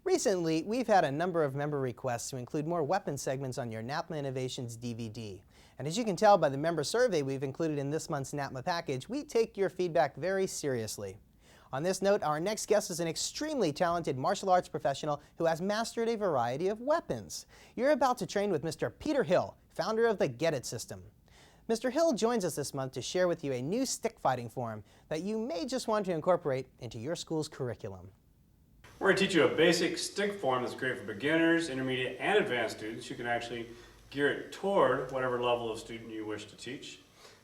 Recently, we've had a number of member requests to include more weapon segments on your NAPMA Innovations DVD. And as you can tell by the member survey we've included in this month's NAPMA package, we take your feedback very seriously. On this note, our next guest is an extremely talented martial arts professional who has mastered a variety of weapons. You're about to train with Mr. Peter Hill, founder of the Get It system. Mr. Hill joins us this month to share with you a new stick fighting form that you may just want to incorporate into your school's curriculum. We're going to teach you a basic stick form that's great for beginners, intermediate, and advanced students. You can actually gear it toward whatever level of student you wish to teach.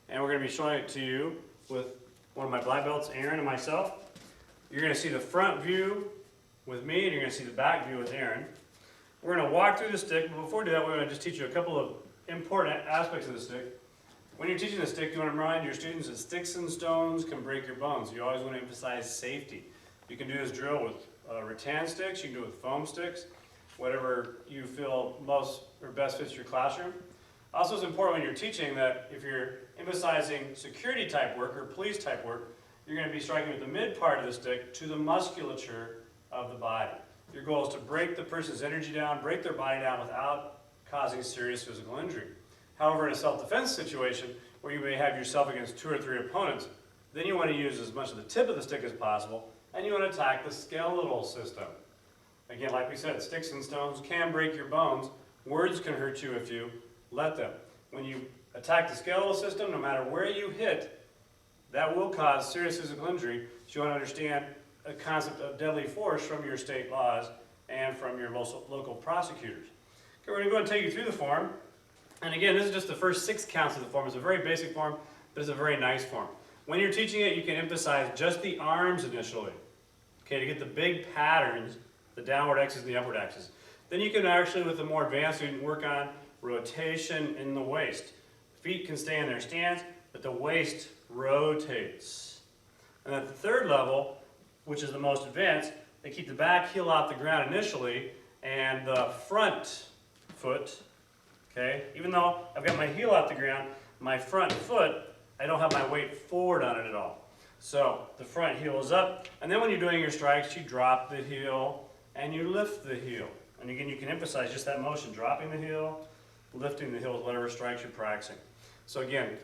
And we're going to be showing it to you with one of my black belts, Aaron, and myself. You're going to see the front view with me, and you're going to see the back view with Aaron. We're going to walk through the stick, but before we do that, we're going to just teach you a couple of important aspects of the stick. When you're teaching the stick, you want to remind your students that sticks and stones can break your bones. You always want to emphasize safety. You can do this drill with rattan sticks, you can do it with foam sticks, whatever you feel most or best fits your classroom. Also, it's important when you're teaching that if you're emphasizing security type work or police type work, you're going to be striking with the mid part of the stick to the musculature of the body. Your goal is to break the person's energy down, break their body down without causing serious physical injury. However, in a self-defense situation where you may have yourself against 2 or 3 opponents, then you want to use as much of the tip of the stick as possible, and you want to attack the skeletal system. Again, like we said, sticks and stones can break your bones. Words can hurt you if you let them. When you attack the skeletal system, no matter where you hit, that will cause serious physical injury. So you want to understand a concept of deadly force from your state laws and from your local prosecutors. Okay, we're going to go ahead and take you through the form. And again, this is just the first 6 counts of the form. It's a very basic form, but it's a very nice form. When you're teaching it, you can emphasize just the arms initially, okay, to get the big patterns, the downward X's and the upward X's. Then you can actually, with the more advanced student, work on rotation in the waist. Feet can stay in their stance, but the waist rotates. And at the third level, which is the most advanced, they keep the back heel off the ground initially, and the front foot, okay, even though I've got my heel off the ground, my front foot, I don't have my weight forward on it at all. So the front heel is up, and then when you're doing your strikes, you drop the heel and you lift the heel. And again, you can emphasize just that motion, dropping the heel, lifting the heel with whatever strikes you're practicing. So again,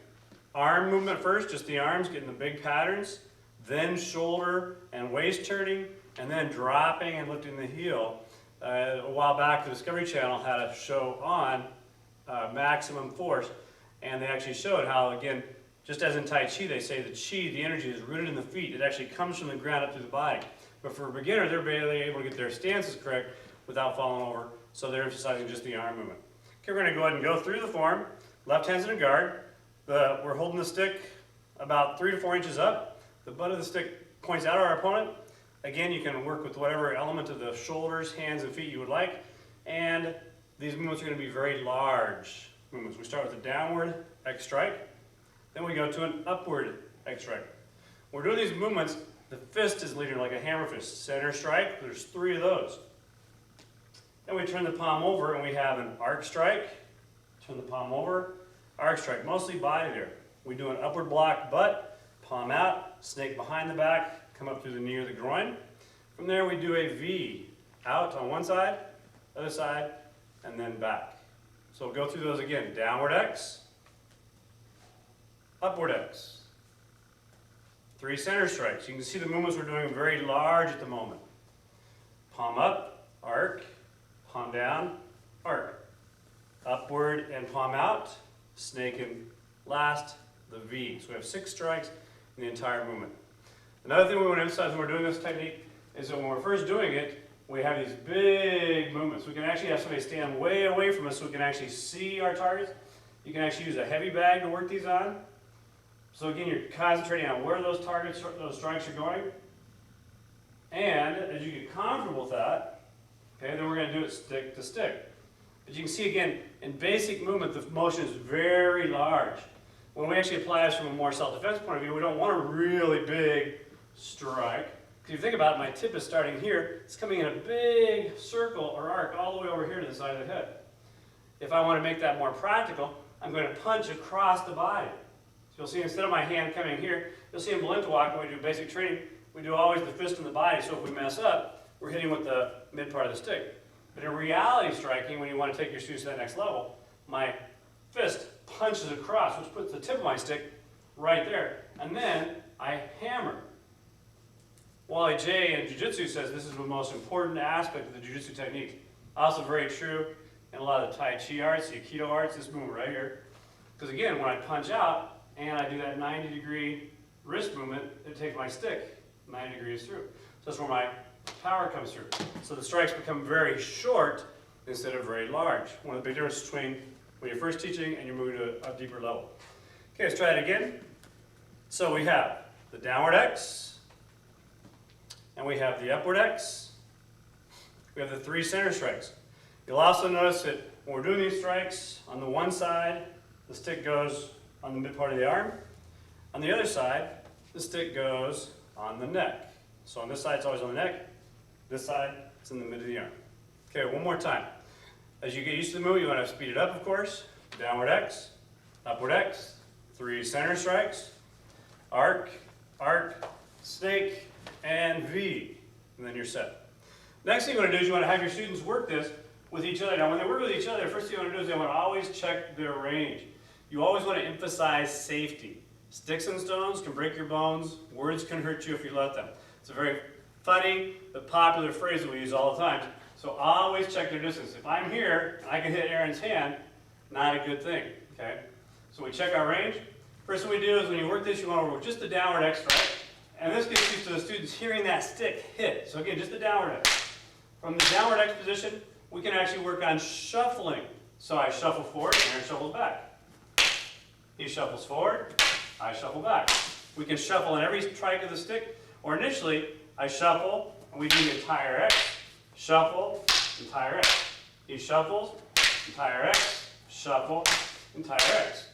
arm movement first, just the arms, getting the big patterns, then shoulder and waist turning, and then dropping and lifting the heel. A while back, the Discovery Channel had a show on maximum force, and they actually showed how, again, just as in Tai Chi, they say the Chi, the energy, is rooted in the feet. It actually comes from the ground up through the body. But for a beginner, they're barely able to get their stances correct without falling over, so they're emphasizing just the arm movement. Okay, we're going to go ahead and go through the form. Left hand's in a guard. We're holding the stick about 3 to 4 inches up. The butt of the stick points out at our opponent. Again, you can work with whatever element of the shoulders, hands, and feet you would like. And these movements are going to be very large movements. We start with a downward X strike. Then we go to an upward X strike. When we're doing these movements, the fist is leading like a hammer fist. Center strike, there's 3 of those. Then we turn the palm over and we have an arc strike. Turn the palm over, arc strike, mostly body there. We do an upward block butt, palm out, snake behind the back, come up through the knee or the groin. From there we do a V, out on one side, other side, and then back. So we'll go through those again. Downward X, upward X. 3 center strikes. You can see the movements we're doing very large at the moment. Palm up, arc, palm down, arc. Upward and palm out, snake and last, the V. So we have 6 strikes in the entire movement. Another thing we want to emphasize when we're doing this technique is that when we're first doing it, we have these big movements. We can actually have somebody stand way away from us so we can actually see our targets. You can actually use a heavy bag to work these on. So again, you're concentrating on where those targets, those strikes are going. And as you get comfortable with that, okay, then we're going to do it stick to stick. But you can see again, in basic movement, the motion is very large. When we actually apply this from a more self-defense point of view, we don't want a really big strike. If you think about it, my tip is starting here. It's coming in a big circle or arc all the way over here to the side of the head. If I want to make that more practical, I'm going to punch across the body. So you'll see instead of my hand coming here, you'll see in Balintawak when we do basic training, we do always the fist in the body. So if we mess up, we're hitting with the mid part of the stick. But in reality striking, when you want to take your students to that next level, my fist punches across, which puts the tip of my stick right there. And then I hammer. Wally J in Jiu-Jitsu says this is the most important aspect of the Jiu-Jitsu technique. Also very true in a lot of the Tai Chi arts, the Aikido arts, this movement right here. Because again, when I punch out and I do that 90-degree wrist movement, it takes my stick 90 degrees through. So that's where my power comes through. So the strikes become very short instead of very large. One of the big differences between when you're first teaching and you're moving to a deeper level. Okay, let's try it again. So we have the downward X, and we have the upward X. We have the 3 center strikes. You'll also notice that when we're doing these strikes, on the one side, the stick goes on the mid part of the arm. On the other side, the stick goes on the neck. So on this side, it's always on the neck. This side, it's in the mid of the arm. Okay, one more time. As you get used to the move, you want to speed it up, of course. Downward X, upward X, 3 center strikes, arc, arc, snake, and V. And then you're set. Next thing you want to do is you want to have your students work this with each other. Now, when they work with each other, the first thing you want to do is they want to always check their range. You always want to emphasize safety. Sticks and stones can break your bones. Words can hurt you if you let them. It's a very funny but popular phrase that we use all the time. So always check their distance. If I'm here and I can hit Aaron's hand, not a good thing. Okay? So we check our range. First thing we do is when you work this, you want to work just the downward X strike. And this gets used to the students hearing that stick hit. So again, just the downward X. From the downward X position, we can actually work on shuffling. So I shuffle forward, Aaron shuffles back. He shuffles forward, I shuffle back. We can shuffle in every strike of the stick, or initially, I shuffle, and we do the entire X, shuffle, entire X. He shuffles, entire X, shuffle, entire X.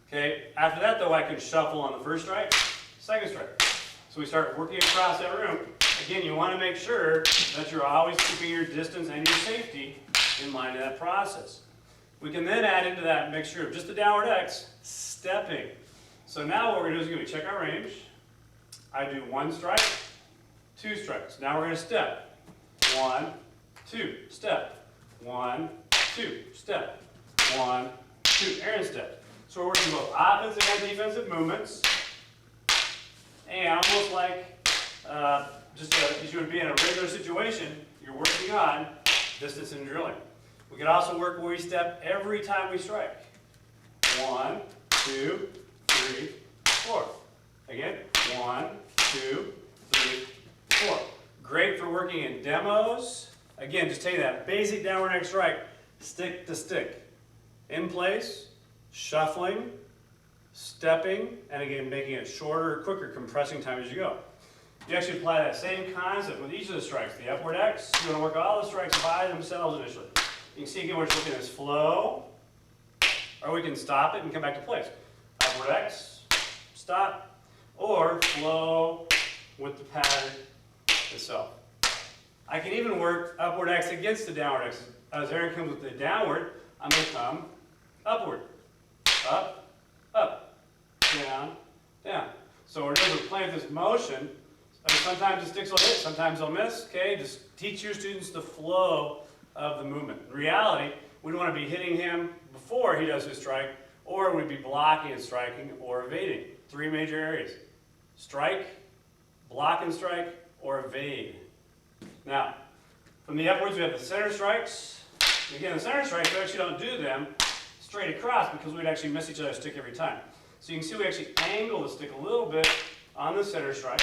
Okay, after that though, I can shuffle on the first strike, second strike. So we start working across that room. Again, you want to make sure that you're always keeping your distance and your safety in mind in that process. We can then add into that mixture of just the downward X, stepping. So now what we're going to do is we're going to check our range. I do 1 strike, 2 strikes. Now we're going to step. 1, 2, step. 1, 2, step. 1, 2, Aaron step. So we're working both offensive and defensive movements. And almost like as you would be in a regular situation, you're working on distance and drilling. We can also work where we step every time we strike. 1, 2, 3, 4. Again, 1, 2, 3, 4. Great for working in demos. Again, just take that basic downward X strike, stick to stick. In place, shuffling, stepping, and again, making it shorter or quicker, compressing time as you go. You actually apply that same concept with each of the strikes. The upward X, you want to work all the strikes by themselves initially. You can see again, we're just looking at this flow, or we can stop it and come back to place. Upward X, stop, or flow with the pattern itself. I can even work upward X against the downward X. As Aaron comes with the downward, I'm going to come upward. Up, up, down, down. So we're playing this motion. Sometimes the sticks will hit, sometimes they'll miss. Okay, just teach your students the flow of the movement. In reality, we don't want to be hitting him before he does his strike, or we'd be blocking and striking or evading. 3 major areas: strike, block and strike, or evade. Now, from the upwards, we have the center strikes. Again, the center strikes, we actually don't do them straight across because we'd actually miss each other's stick every time. So you can see we actually angle the stick a little bit on the center strike.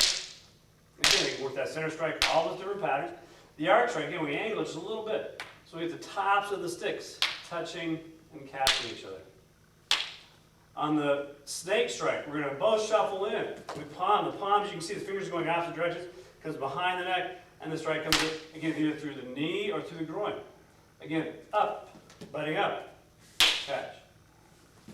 Again, we can work that center strike, all those different patterns. The arc strike, again, we angle it just a little bit. So we get the tops of the sticks touching and catching each other. On the snake strike, we're going to both shuffle in. We palm. The palms, you can see the fingers going opposite directions, comes behind the neck, and the strike comes in, again, either through the knee or through the groin. Again, up, butting up, catch.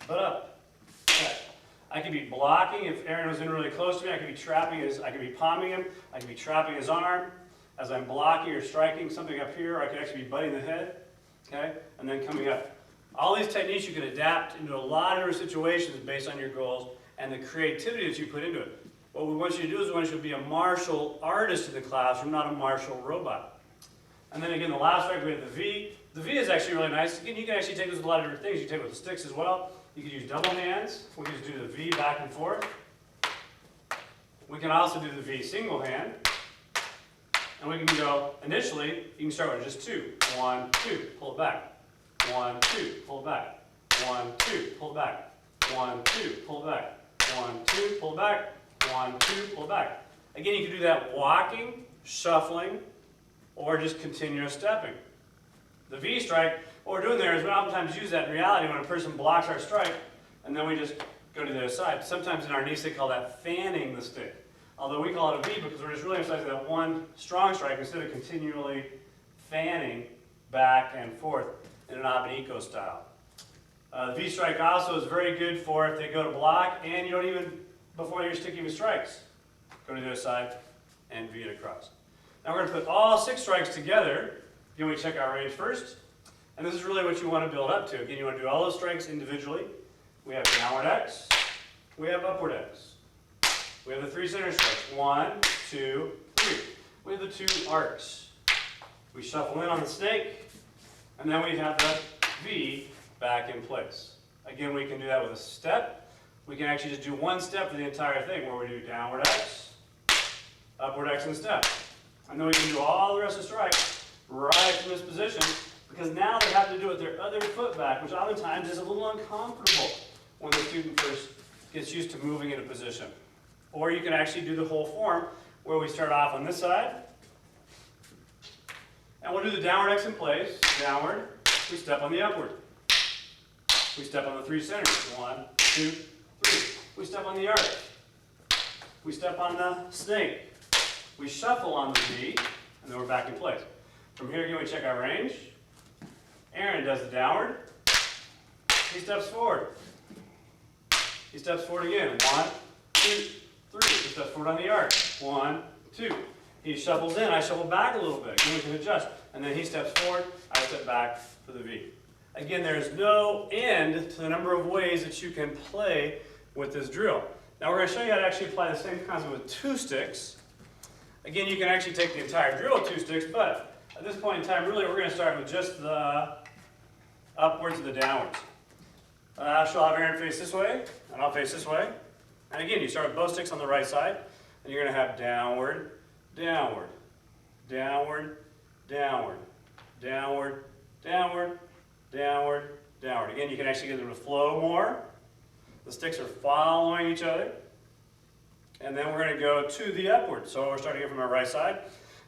Butt up, catch. I could be blocking if Aaron was in really close to me. I could be trapping I could be palming him. I could be trapping his arm as I'm blocking or striking something up here. Or I could actually be butting the head, okay, and then coming up. All these techniques you can adapt into a lot of different situations based on your goals and the creativity that you put into it. What we want you to do is we want you to be a martial artist in the classroom, not a martial robot. And then again, the last strike, we have the V. The V is actually really nice. Again, you can actually take this with a lot of different things. You can take it with the sticks as well. You can use double hands. We can just do the V back and forth. We can also do the V single hand. And we can go, initially, you can start with just 2. 1, 2, pull it back. 1, 2, pull it back. 1, 2, pull it back. 1, 2, pull it back. 1, 2, pull it back. 1, 2, pull it back. Again, you can do that walking, shuffling, or just continuous stepping. The V strike, what we're doing there is we oftentimes use that in reality when a person blocks our strike, and then we just go to the other side. Sometimes in our niche they call that fanning the stick. Although we call it a V because we're just really emphasizing that one strong strike instead of continually fanning back and forth in an abanico style. The V strike also is very good for if they go to block and you don't even, before your stick even strikes, go to the other side and V it across. Now we're going to put all 6 strikes together. Again, we check our range first. And this is really what you want to build up to. Again, you want to do all those strikes individually. We have downward X. We have upward X. We have the 3 center strikes. 1, 2, 3. We have the 2 arcs. We shuffle in on the snake. And then we have the V back in place. Again, we can do that with a step. We can actually just do one step for the entire thing where we do downward X, upward X, and step. And then we can do all the rest of the strikes right from this position because now they have to do it with their other foot back, which oftentimes is a little uncomfortable when the student first gets used to moving in a position. Or you can actually do the whole form where we start off on this side. And we'll do the downward X in place, downward, we step on the upward. We step on the 3 centers, 1, 2, 3. We step on the arc. We step on the snake. We shuffle on the V, and then we're back in place. From here again, we check our range. Aaron does the downward. He steps forward. He steps forward again. 1, 2, 3. He steps forward on the arc. 1, 2. He shuffles in. I shuffle back a little bit. Then we can adjust. And then he steps forward. I step back for the V. Again, there's no end to the number of ways that you can play with this drill. Now we're going to show you how to actually apply the same concept with 2 sticks. Again, you can actually take the entire drill with 2 sticks, but at this point in time, really, we're going to start with just the upwards and the downwards. I'll have Aaron face this way, and I'll face this way. And again, you start with both sticks on the right side, and you're going to have downward, downward, downward, downward, downward, downward, downward, downward. Again, you can actually get them to flow more. The sticks are following each other. And then we're going to go to the upward. So we're starting here from our right side.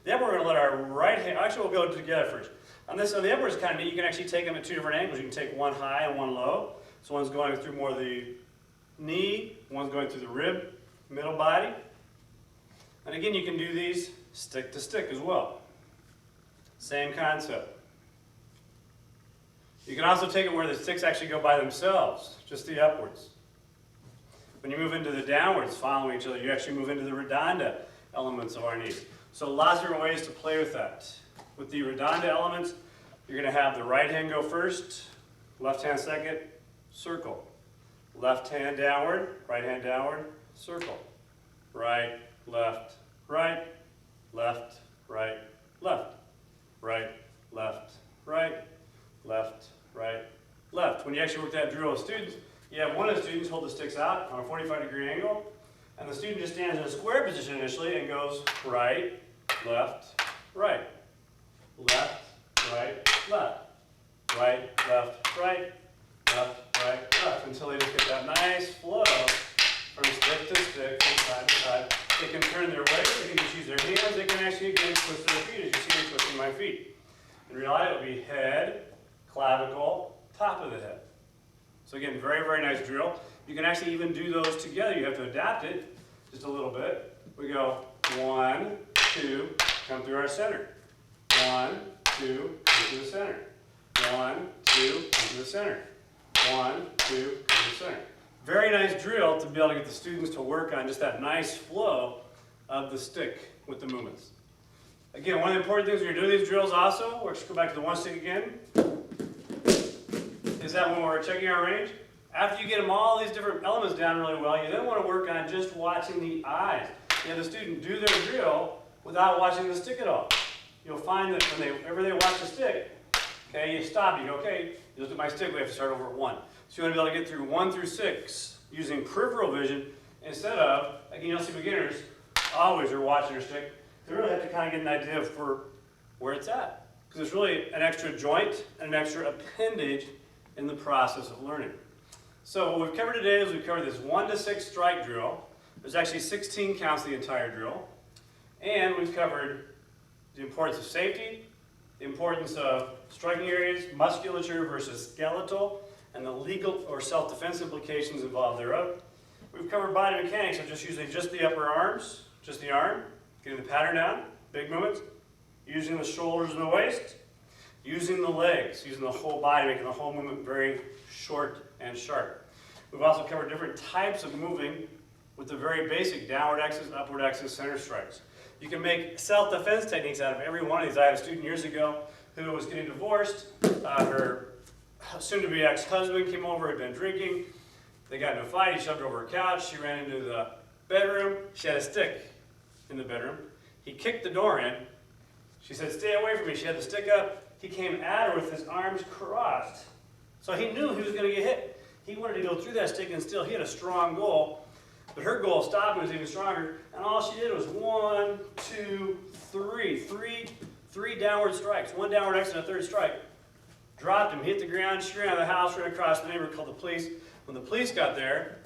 Then we're going to let our right hand, actually we'll go together first. On the upward is kind of neat. You can actually take them at 2 different angles. You can take one high and one low. So one's going through more the knee, one's going through the rib, middle body. And again, you can do these stick to stick as well. Same concept. You can also take it where the sticks actually go by themselves, just the upwards. When you move into the downwards following each other, you actually move into the redonda elements of our knees. So lots of different ways to play with that. With the redonda elements, you're going to have the right hand go first, left hand second, circle. Left hand downward, circle. Right, left, right, left, right, left. Right, left, right, left, right, left. When you actually work that drill with students, you have one of the students hold the sticks out on a 45-degree angle, and the student just stands in a square position initially and goes right, left, right, left, right, left, right, left, right, left, right, left, until they just get that nice flow from stick to stick, from side to side. They can turn their weight, they can just use their hands, they can actually again twist their feet, as you see me twisting my feet. In reality, it will be head, clavicle, top of the head. So again, very, very nice drill. You can actually even do those together. You have to adapt it just a little bit. We go 1, 2, come through our center. 1, 2, come to the center. 1, 2, come to the center. 1, 2, come to the center. Very nice drill to be able to get the students to work on just that nice flow of the stick with the movements. Again, one of the important things when you're doing these drills also, we'll just go back to the 1 stick again, is that when we're checking our range, after you get them all these different elements down really well, you then want to work on just watching the eyes. You have the student do their drill without watching the stick at all. you'll find that whenever they watch the stick, okay, you stop, you go, okay, you look at my stick, we have to start over at 1. So you want to be able to get through 1 through 6 using peripheral vision instead of, like in LC beginners, always are watching their stick. They really have to kind of get an idea for where it's at. Because it's really an extra joint and an extra appendage in the process of learning. So what we've covered today is we've covered this 1 to 6 strike drill. There's actually 16 counts to the entire drill. And we've covered the importance of safety, the importance of striking areas, musculature versus skeletal, and the legal or self-defense implications involved thereof. We've covered biomechanics of just using just the upper arms, just the arm, getting the pattern down, big movements, using the shoulders and the waist, using the legs, using the whole body, making the whole movement very short and sharp. We've also covered different types of moving with the very basic downward X's, upward X's, center strikes. You can make self-defense techniques out of every one of these. I had a student years ago who was getting divorced. Her soon-to-be ex-husband came over, had been drinking. They got into a fight. He shoved her over a couch. She ran into the bedroom. She had a stick in the bedroom. He kicked the door in. She said, "Stay away from me." She had the stick up. He came at her with his arms crossed. So he knew he was going to get hit. He wanted to go through that stick and still, he had a strong goal. But her goal of stopping was even stronger. And all she did was 1, 2, 3. Three downward strikes. 1 downward X and a 3rd strike. Dropped him, hit the ground. She ran out of the house, ran across the neighborhood, called the police. When the police got there,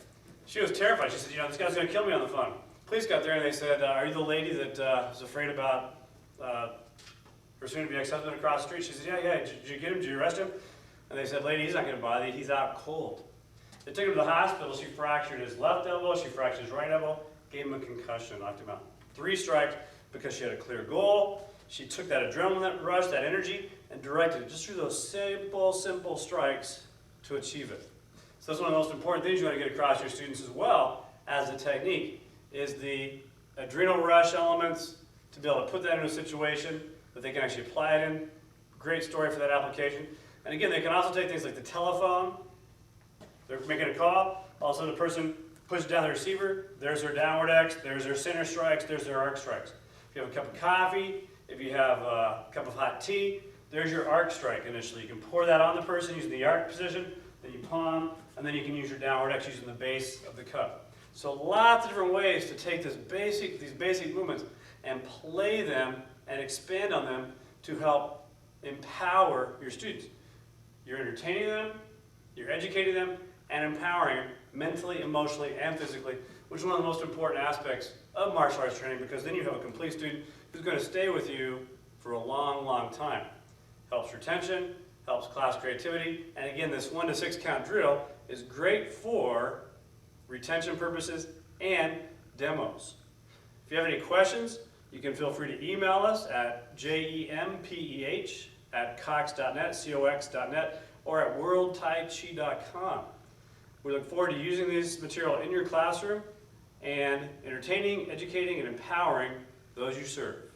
she was terrified. She said, this guy's going to kill me on the phone. Police got there and they said, are you the lady that was afraid about her soon-to-be ex-husband across the street? She said, yeah. Did you get him? Did you arrest him? And they said, lady, he's not going to bother you. He's out cold. They took him to the hospital. She fractured his left elbow. She fractured his right elbow. Gave him a concussion. Knocked him out. 3 strikes because she had a clear goal. She took that adrenaline rush, that energy, and directed it just through those simple strikes to achieve it. So that's one of the most important things you want to get across to your students as well as the technique, is the adrenal rush elements, to be able to put that in a situation that they can actually apply it in. Great story for that application. And again, they can also take things like the telephone. They're making a call. Also, the person pushes down the receiver. There's their downward X. There's their center strikes. There's their arc strikes. If you have a cup of coffee, if you have a cup of hot tea, there's your arc strike initially. You can pour that on the person using the arc position, then you palm, and then you can use your downward X using the base of the cup. So lots of different ways to take these basic movements and play them and expand on them to help empower your students. You're entertaining them, you're educating them, and empowering them mentally, emotionally, and physically, which is one of the most important aspects of martial arts training, because then you have a complete student who's going to stay with you for a long time. Helps retention, helps class creativity, and again, this 1 to 6 count drill is great for retention purposes and demos. If you have any questions, you can feel free to email us at jempeh@cox.net, cox.net, or at worldtaichi.com. We look forward to using this material in your classroom and entertaining, educating, and empowering those you serve.